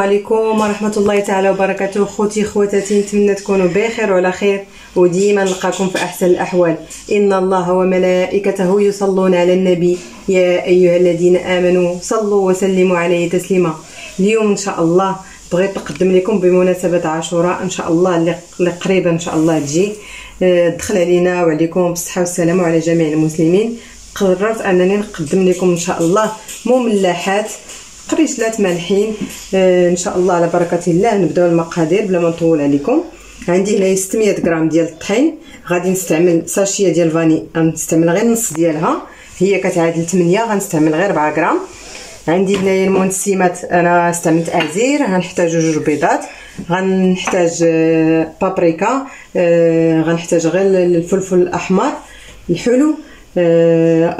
عليكم ورحمة الله تعالى وبركاته. خوتي خواتاتي، نتمنى تكونوا بخير وعلى خير وديما نلقاكم في أحسن الأحوال. إن الله وملائكته يصلون على النبي يا أيها الذين آمنوا صلوا وسلموا عليه تسليما. اليوم إن شاء الله بغيت نقدم لكم بمناسبة عاشوراء إن شاء الله اللي قريبة إن شاء الله تجي دخل علينا وعليكم بالصحة والسلام وعلى جميع المسلمين. قررت أنني نقدم لكم إن شاء الله مملحات قريشلات مالحين ان شاء الله على بركه الله. نبداو المقادير بلا ما نطول عليكم. عندي هنايا 600 غرام ديال الطحين، غادي نستعمل ساشيه ديال فاني، غنستعمل غير نص ديالها، هي كتعادل 8، غنستعمل غير 4 غرام. عندي هنايا المنسمات، انا استعملت ازير، غنحتاج 2 بيضات، غنحتاج بابريكا، غنحتاج غير الفلفل الاحمر الحلو،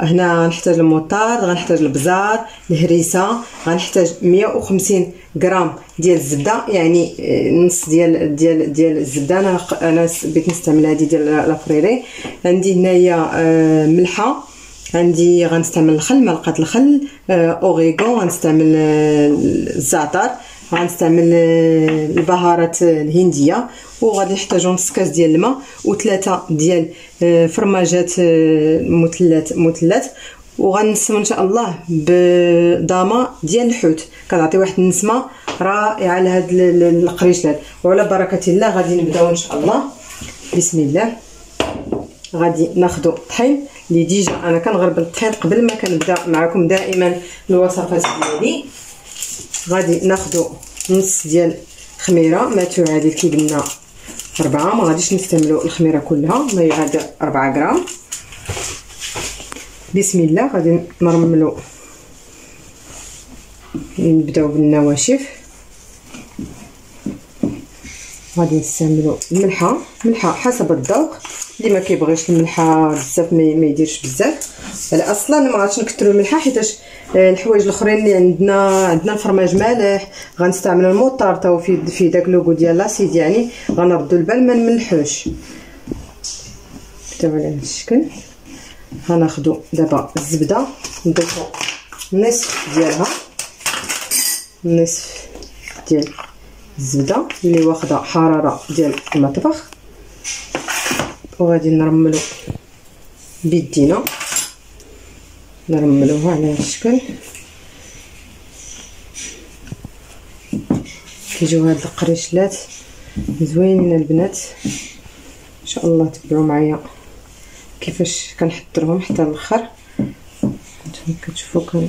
هنا غنحتاج الموطارد، غنحتاج البزار، الهريسه، غنحتاج 150 غرام ديال الزبده، يعني نص ديال الزبده. انا بغيت نستعمل هذه ديال لافريري. عندي هنايا ملحه، عندي غنستعمل الخل، ملقه الخل، اوريغو، غنستعمل الزعتر، غنستعمل البهارات الهنديه، وغادي نحتاجو نص كاس ديال الماء و3 ديال فرماجات مثلث، وغنسمو ان شاء الله بضامه ديال الحوت، كتعطي واحد النسمه رائعه لهاد القريشلات. وعلى بركه الله غادي نبداو ان شاء الله. بسم الله. غادي ناخذ الطحين اللي ديجا انا كنغربل الطحين قبل ما كنبدا معكم دائما الوصفات ديالي. غادي ناخذ نص ديال خميره ما تعادل كي قلنا 4، ما غاديش نستعملوا الخميره كلها، ما يعادل 4 غرام. بسم الله. غادي نرملوا، نبداو بالنواشف. غادي نستعملوا الملحه حسب الذوق، اللي ما كيبغيش الملحه بزاف ما يديرش بزاف. اصلا ما غاديش نكثروا الملحه حيتاش الحوايج الاخرين اللي عندنا الفرماج مالح، غنستعمل الموطار تا في داك لوغو ديال لاسيد، يعني غنردوا البال ما نملحوش. نبداو على هذا الشكل. غناخذوا دابا الزبده، نضيفوا نصف ديال الزبده اللي واخده حراره ديال المطبخ، وغادي نرملو بيدينا، نرملوها على هذا الشكل. كيجيو هاد القريشلات زوينين البنات، ان شاء الله تبعوا معايا كيفاش كنحضرهم حتى الاخر. نتوما كتشوفوا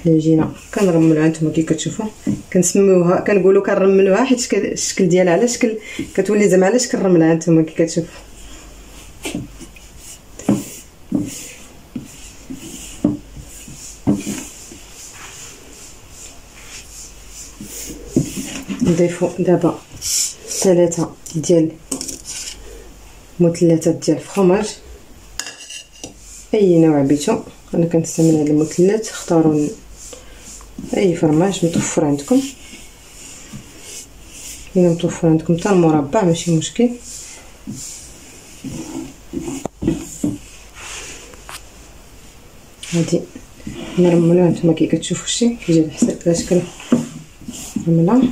العجينه كنرملوها، نتوما كي كتشوفوا كنسميوها، كنقولوا كنرملوها حيت الشكل ديالها على شكل كتولي زعما علاش كنرملها. نتوما كي كتشوفوا نضيفوا دابا 3 ديال مثلثات ديال الفرماج، اي نوع بيتو. انا كنستعمل هذا المثلث، اختاروا اي فرماج متوفر عندكم، الا متوفر عندكم حتى المربع ماشي مشكل. غادي نرملوها، نتوما كي كتشوفوا الشيء كيجي على شكل رمله.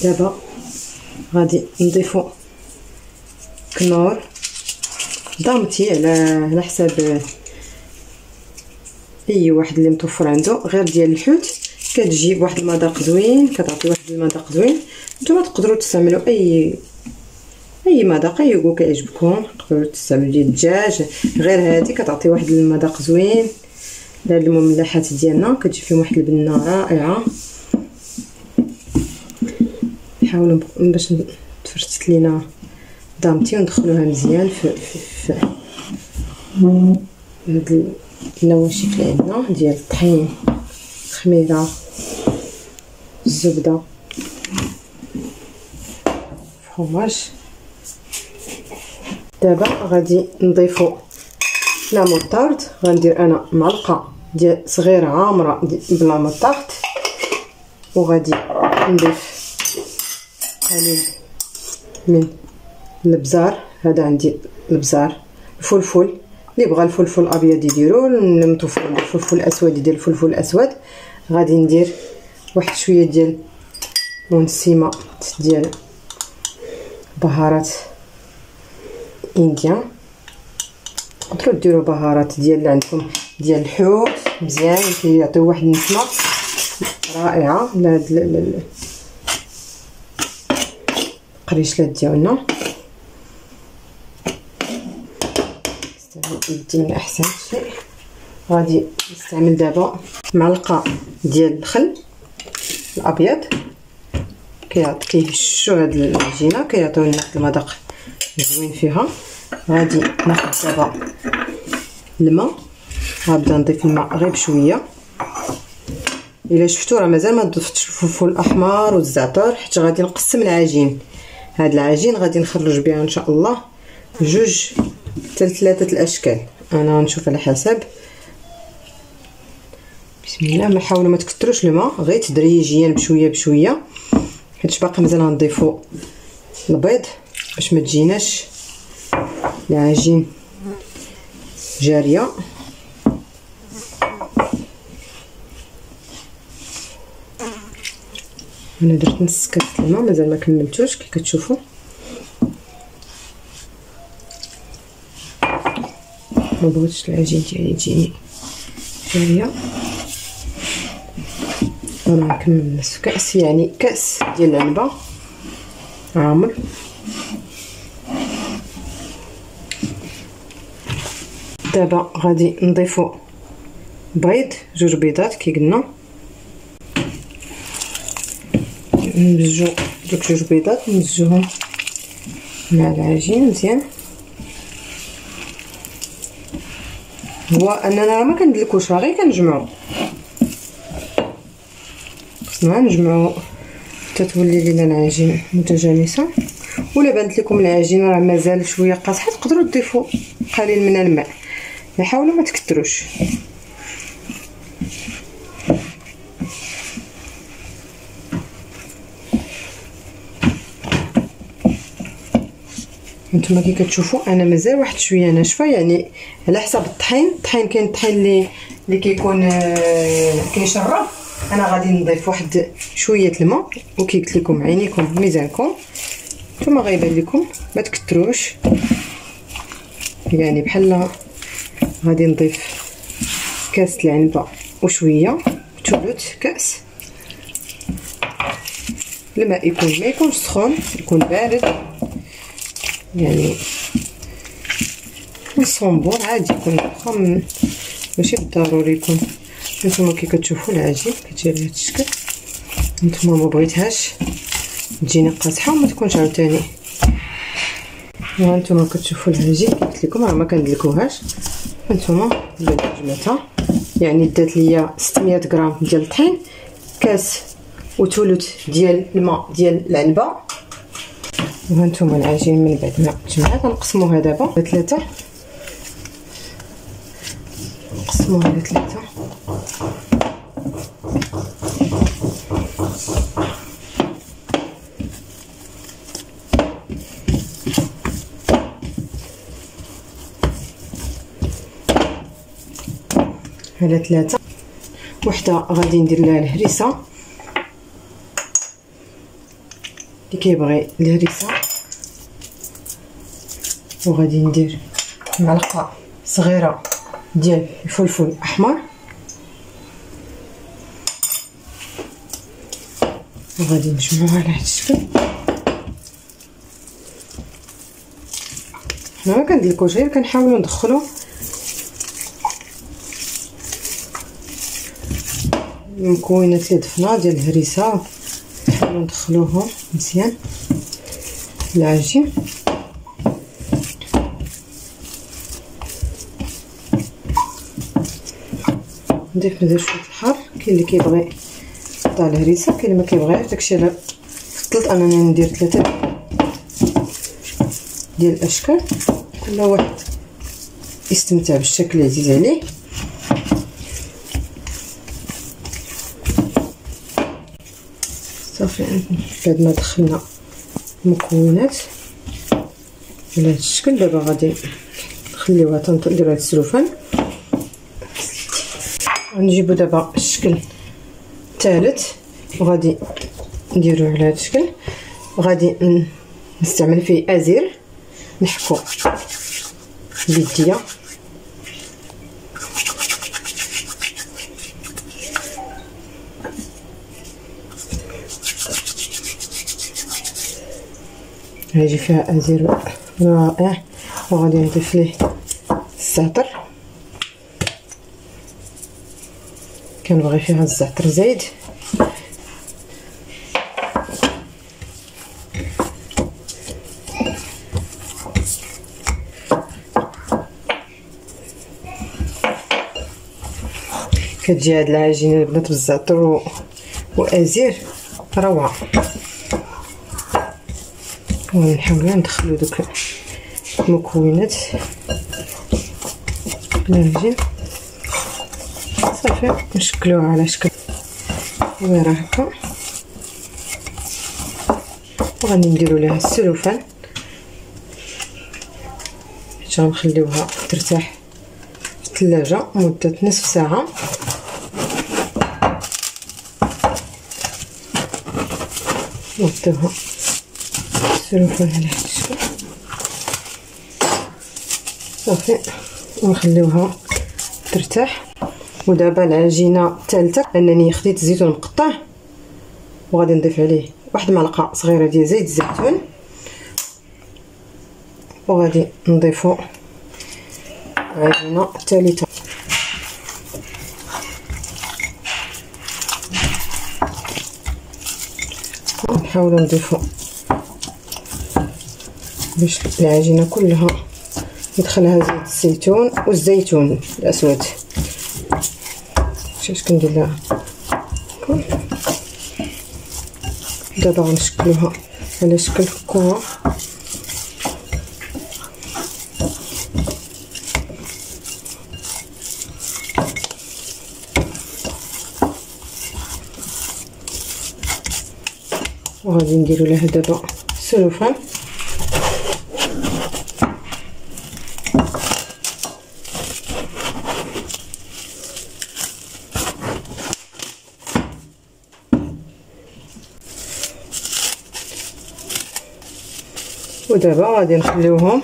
دابا غادي نضيفوا كنور ضامتي على حساب اي واحد اللي متوفر عنده، غير ديال الحوت كتجيب واحد المذاق زوين، كتعطي واحد المذاق زوين. نتوما تقدروا تستعملوا اي مذاق يكون كيعجبكم، تقدروا تستعملوا ديال الدجاج، غير هذه كتعطي واحد المذاق زوين. هاد المملحات ديالنا كتجي فيهم واحد البنه رائعه. نحاولوا باش تفرشت لينا ضامتي وندخلوها مزيان في هاد النواشف اللي عندنا ديال الطحين، الخميره، الزبده، الفرماج. دابا غادي نضيفوا لا موطارد، غندير انا معلقه ديال صغيره عامره بلا موطارد، وغادي نضيف قليل من البزار. هذا عندي البزار، الفلفل اللي بغى الفلفل الابيض يديروا، نمطو الفلفل الاسود يدير الفلفل الاسود. غادي ندير واحد شويه ديال ونسيمه ديال بهارات انديان. تقدروا ديروا بهارات ديال اللي عندكم ديال الحوت مزيان كيعطيو واحد النسمه رائعه لهاد القريشلات ديالنا. يدي من احسن شيء. غادي نستعمل دابا معلقه ديال الخل الابيض، كيهشو هاد العجينه، كيعطيو لنا المذاق زوين فيها. غادي ناخذ دابا الماء، غنبدا نضيف الماء غير بشويه. الا شفتوا راه مازال ما ضفتش الفلفل الاحمر والزعتر، حيت غادي نقسم العجين. هاد العجين غادي نخرج بها ان شاء الله 2 حتى 3 الاشكال، انا نشوف على حسب. بسم الله. ما حاولوا ما تكثروش الماء، غير تدريجيا بشويه بشويه، حيت باقي مازال غنضيفوا البيض باش ما تجيناش العجين جاريه. انا درت نص كاس الماء، مازال ما كملتوش كي كتشوفوا. ما بغيتش العجين ديالي تجيني جاريه. انا نكمل نصف كاس، يعني كاس ديال العنبه عامر. دابا غادي نضيفو بيض، 2 بيضات كي قلنا. نمزجو دوك 2 بيضات، نمزجوهم مع العجين مزيان. هو اننا راه ما كندلكوش، راه غير كنجمعو، خصنا نجمعو حتى تولي لينا العجين متجانسه. ولا بانت لكم العجين راه مازال شويه قاصحه، تقدروا تضيفوا قليل من الماء، حاولوا ما تكثروش. نتوما كي كتشوفوا انا مازال واحد شويه ناشفه، يعني على حسب الطحين. كاين الطحين اللي كيكون كيشرب. انا غادي نضيف واحد شويه الماء، وكي قلت لكم عينيكم ميزانكم. نتوما غيبان لكم ما تكثروش، يعني بحال غادي نضيف كاس العنبه وشويه، 1/3 كاس. الماء ما يكونش سخون، يكون بارد، يعني الصنبور عادي يكون، ماشي بالضروري يكون. نتوما كي كتشوفوا العجين كتجي بهذا الشكل. نتوما ما بغيتهاش تجيني قاصحه وما تكونش عاوتاني. وانتوما كتشوفوا العجين قلت لكم راه ما كندلكوهاش. نتوما جمعتها، يعني دات ليا 600 غرام ديال الطحين، كاس وثلث ديال الماء ديال العنبه. وهانتوما العجين من بعد ما تجمعات غنقسموها دابا ل3، نقسموها ل3. على 3. وحده غادي ندير لها الهريسه، اللي كيبغي الهريسه. وغادي ندير معلقه صغيره ديال الفلفل الاحمر، وغادي نجمعوها على هذا الشكل. حنا ما كندلكوش، غير كنحاولوا ندخلوا المكونات اللي ضفنا ديال الهريسه، نحاولوا ندخلوهم مزيان في العجين. نضيف مزال شويه الحار، كاين اللي كيبغي يقطع الهريسه، كاين اللي ما كيبغيهاش. داكشي علاش فضلت انني ندير 3 ديال الاشكال، كل واحد يستمتع بالشكل العزيز عليه. صافي بعد ما دخلنا المكونات على هذا الشكل، دابا غادي نخليوها تنديرو هاد السلوفان. غنجيبو دابا الشكل الثالث وغادي نديروه على هاد الشكل، وغادي نستعمل فيه ازير نحكو بيديا. غيجي فيها ازير رائع، وغادي نضيف ليه الزعتر، كنبغي فيها الزعتر زايد. كتجي هاد العجينه البنات بالزعتر وازير روعه. ونحاولوا ندخلوا دوك المكونات العجين صافي، نشكلوها على شكل دويره هكا، وغادي نديروا ليها السلوفان باش غنخليوها ترتاح في الثلاجه مده نصف ساعه. نحطوها السلوفان على هاد الشكل صافي، ونخليوها ترتاح. ودابا العجينه الثالثه، انني خديت الزيتون مقطع وغادي نضيف عليه واحد المعلقه صغيره ديال زيت الزيتون، وغادي نضيفو العجينه الثالثه. نحاولوا نضيفو باش العجينه كلها يدخلها زيت الزيتون والزيتون الاسود. اش كندير لها دابا غنشكلوها على شكل كره، وغادي نديرو لها دابا السلوفان. ودابا غادي نخليوهم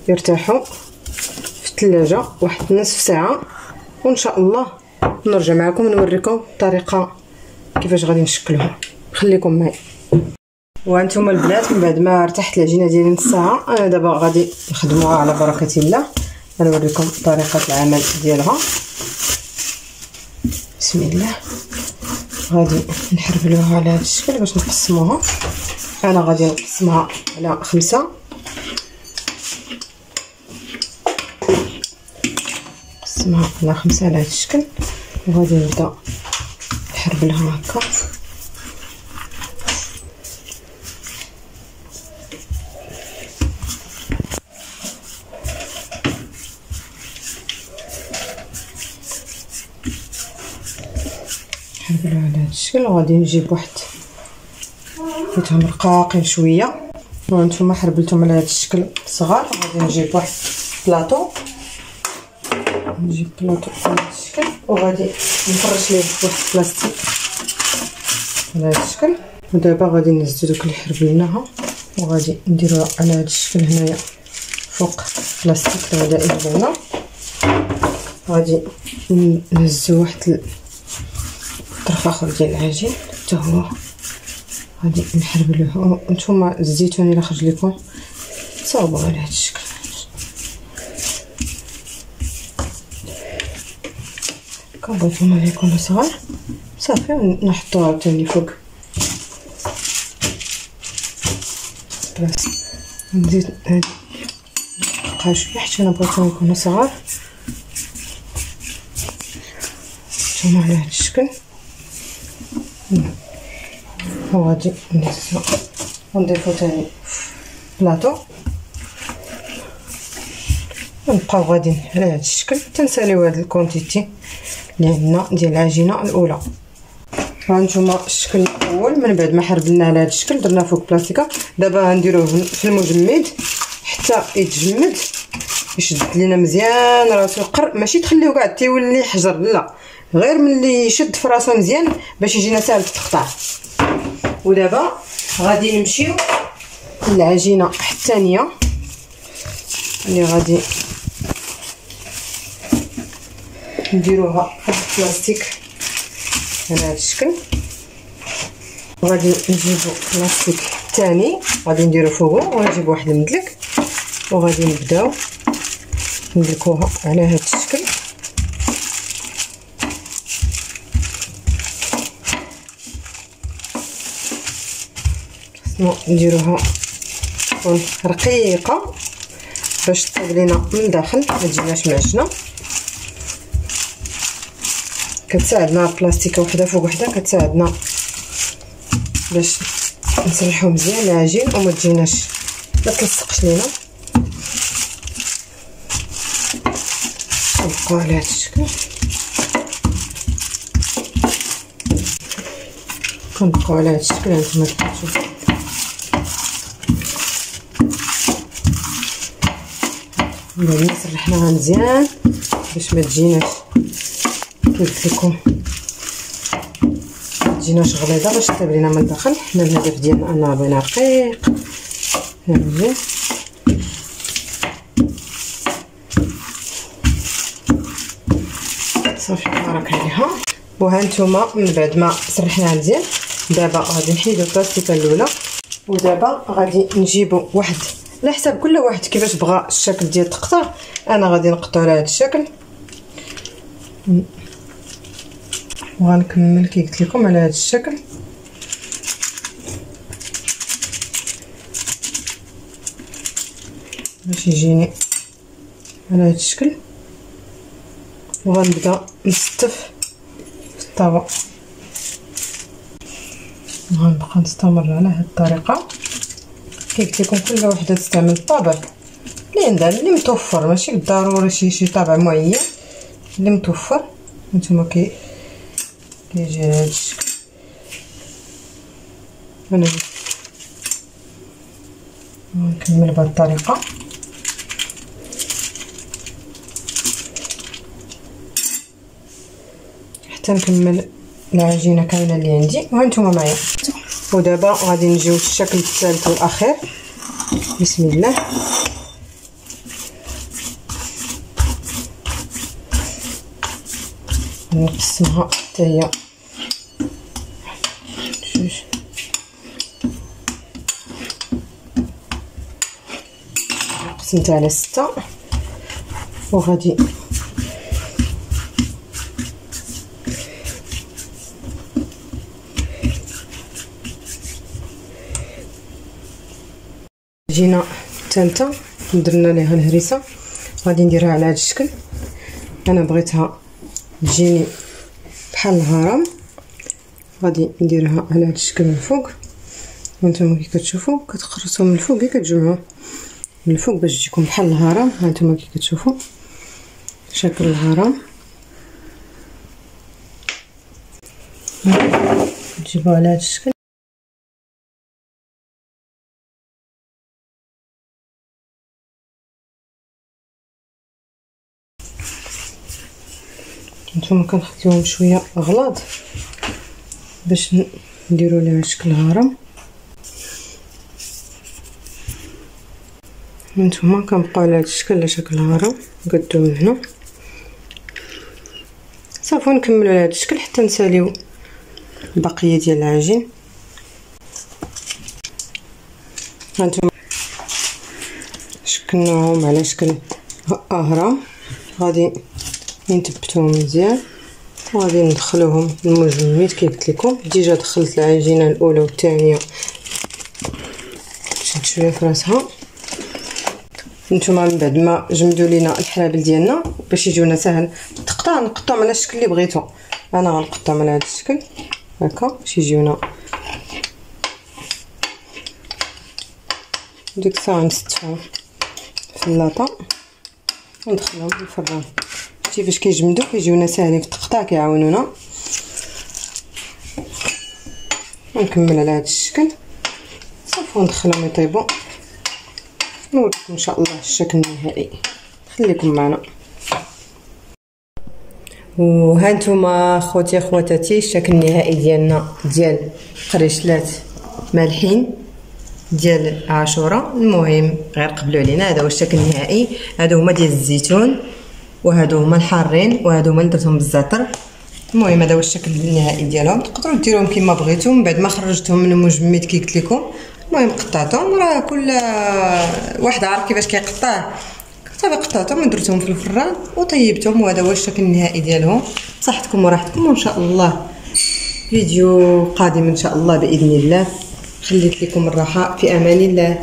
يرتاحوا في الثلاجه واحد نصف ساعه، وان شاء الله نرجع معكم نوريكم الطريقه كيفاش غادي نشكلوها. خليكم معي. وانتم البنات من بعد ما ارتاحت العجينه ديالي نص ساعه، انا دابا غادي نخدموها على بركه الله. غنوريكم طريقه العمل ديالها. بسم الله. غادي نحربلوها على هذا الشكل باش نقسموها. انا غادي نقسمها على 5، نقسمها على 5 على هذا الشكل، وغادي نبدا نحربلها هكا. نحربلها على هذا الشكل، وغادي نجيب واحد حيتهم رقاقين شويه، وانتم حربلتهم على هذا الشكل صغار. غادي نجيب واحد بلاطو، نجيب بلاطو على هذا الشكل، وغادي نفرش ليه واحد البلاستيك على هذا الشكل. ودابا غادي نهزو دوك اللي حربلناها وغادي نديروها على هذا الشكل هنايا فوق البلاستيك الغذائي ديالنا. غادي نهزو واحد الطرف اخر ديال العجين حتى هو غادي نحربلوه. نتوما الزيتون الا خرج لكم تصاوبوا على هذا الشكل. كنضيفهم على يكونوا صغار صافي، ونحطوها عاوتاني فوق بلاصه. نزيد نبقى شويه حيت انا بغيتهم يكونوا صغار. نتوما على هذا الشكل، وغادي نضيفو تاني بلاطو، ونبقاو غاديين على هذا الشكل تنساليو هاد الكونتيتي اللي عندنا ديال العجينه الاولى. هانتوما الشكل الاول من بعد ما حربلناه على هذا الشكل درناه فوق بلاستيكه. دابا غنديروه في المجمد حتى يتجمد، يشد لينا مزيان راسو قر، ماشي تخليوه كاع تيولي حجر، لا غير ملي يشد في راسو مزيان باش يجينا ساهل في التقطاع. ودابا غادي نمشيو للعجينه الثانيه اللي غادي نديروها في البلاستيك على هذا الشكل. وغادي نجيبو بلاستيك ثاني غادي نديرو فوقو، ونجيب واحد المدلك وغادي نبداو ندلكوها على هذا الشكل. خصنا نديروها تكون رقيقه باش تطيب لينا من الداخل ما تجيناش معجنه. كتساعدنا بلاستيكه وحده فوق وحده، كتساعدنا باش نسرحو مزيان العجين وما تجيناش ما تلصقش لينا. نبقاو على هذا الشكل، كنبقاو على هذا الشكل هانتوما كتشوفوا. ملي سرحناها مزيان باش ما تجيناش كيف لكم ما تجيناش غليظه باش تطيب لينا من الداخل. حنا الهدف ديالنا انها بغينا رقيق. هاني صافي بارك عليها. وهانتوما من بعد ما سرحناها مزيان دابا غادي نحيدو البلاستيكه الاولى، ودابا غادي نجيبو واحد على حساب كل واحد كيفاش بغى الشكل ديال التقطاع. انا غادي نقطعو على هذا الشكل وغنكمل كي قلت لكم على هذا الشكل. باش يجيني على هذا الشكل، وغنبدا نستف في الطبق. غنبقى نستمر على هذه الطريقه. كي قلت لكم كل وحده تستعمل الطابع اللي عندها اللي متوفر، ماشي بالضروري شي طابع معين اللي متوفر. نتوما كيجي على هذا الشكل. انا نكمل بهذه الطريقه. حتى نكمل العجينه كامله اللي عندي وهانتوما معايا. ودابا غادي نجيو للشكل الثالث والاخير. بسم الله. نقسمها حتى هي جوج. قسمتها على 6 وغادي جينا الثالثه درنا ليها الهريسه. غادي نديرها على هذا الشكل. انا بغيتها تجيني بحال الهرم، غادي نديرها على هذا الشكل من الفوق. وانتم كي كتشوفوا كتقرصوا من الفوق كتجمعوا من الفوق باش تجيكم بحال الهرم. هانتوما كي كتشوفوا شكل الهرم. تجيبوها على هذا الشكل. نتوما كنخليوهم شويه غلاظ باش نديروا ليها شكل هرم. نتوما كنبقاو على هذا الشكل على شكل هرم. نقدو من هنا صافي نكملوا على هذا الشكل حتى نساليو البقيه ديال العجين. هانتوما شكلناهم على شكل هرم. غادي نثبتوهم مزيان وغادي ندخلوهم المجمد كي قلت لكم. ديجا دخلت العجينه الاولى والثانيه شد شويه في راسها. نتوما من بعد ما جمدوا لينا الحلابل ديالنا باش يجيونا ساهل التقطاع نقطعهم على الشكل اللي بغيتو. انا غنقطعهم على هذا الشكل هكا باش يجيونا. ديك الساعه نستفهم في اللاطه وندخلهم في الفران. كيفاش كيجمدوا كيجيونا ساهلين في التقطاع كيعاونونا. ونكمل على هذا الشكل صافي وندخلهم يطيبوا. نوريكم ان شاء الله الشكل النهائي. خليكم معنا. وها نتوما خوتي خواتاتي الشكل النهائي ديالنا ديال قريشلات مالحين ديال عاشوره. المهم غير قبلوا علينا، هذا هو الشكل النهائي. هادو هما ديال الزيتون وهادو هما الحارين وهادو هما اللي درتهم بالزعتر. المهم هذا هو الشكل النهائي ديالهم. تقدروا ديروهم كما بغيتو من بعد ما خرجتهم من المجمد كي قلت لكم. المهم قطعتهم، راه كل واحد عارف كيفاش كيقطع. صافي قطعتهم ودرتهم في الفران وطيبتهم، وهذا هو الشكل النهائي ديالهم. بصحتكم وراحتكم، وان شاء الله فيديو قادم ان شاء الله باذن الله. خليت لكم الراحه، في امان الله.